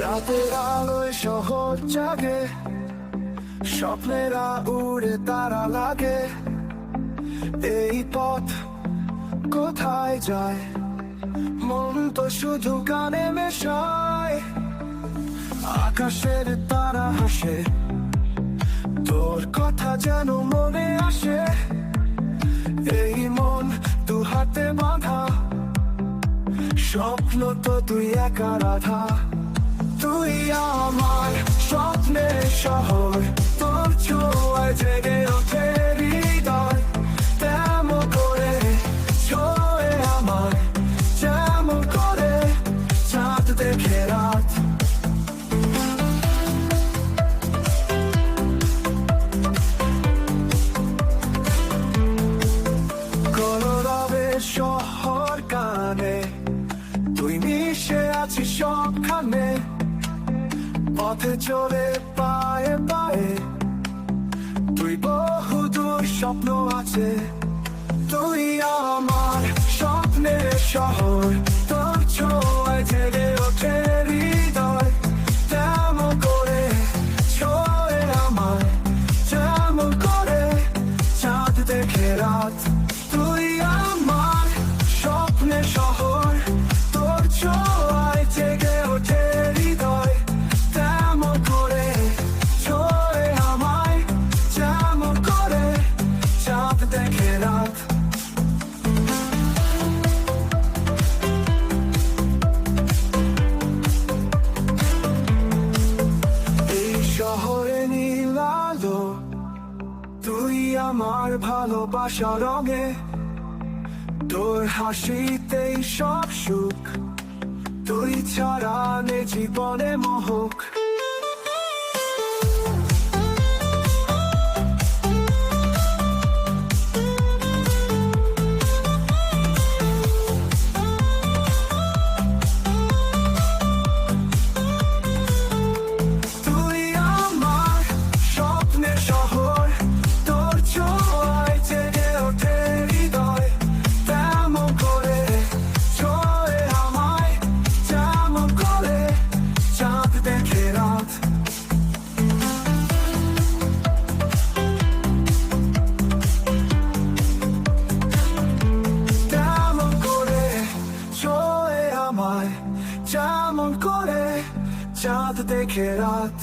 রাতের আলোয় শহর জাগে, স্বপ্নেরা উড়ে তারা লাগে। এই পথ কোথায় যায়, মন তো শুধু গানে মেশায়। আকাশের তারা হাসে, তোর কথা যেন মনে আসে। এই মন দু হাতে বাঁধা, স্বপ্ন তো তুই একা রাধা। তুই আমার স্বপ্নের শহর, তোর ছোঁয়ায় জেগে ওঠে হৃদয়। তেমন করে ছোঁয়ে আমার, যেমন করে চাঁদ দেখে রাত। কলরবের শহর কানে, তুই মিশে আছিস সবখানে। পথে চলে পায়ে পায়ে, তুই বহুদূর স্বপ্ন আছে। তুই আমার স্বপ্নের শহর, তোর ছোঁয়ায় জেগে ওঠে হৃদয়। তেমন করে ছোঁয়ে আমার, যেমন করে চাঁদ দেখে রাত। তুই আমার স্বপ্নের শহর, তোর ছোঁয়ায় জেগে ওঠে হৃদয়। তেমন করে ছোঁয়ে আমায়, যেমন করে চাঁদ দেখে রাত। এই শহরে নীল আলো, তুই আমার ভালোবাসা রঙে। তোর হাসিতেই সব সুখ, তুই ছাড়া নে জীবনে মোহক। তুই আমার স্বপ্নের শহর, তোর ছোঁয়ায় জেগে ওঠে হৃদয়। তেমন করে ছোঁয়ে আমায়, যেমন করে চাঁদ দেখে রাত। তেমন করে ছোঁয়ে আমায়, যেমন করে চাঁদ দেখে রাত।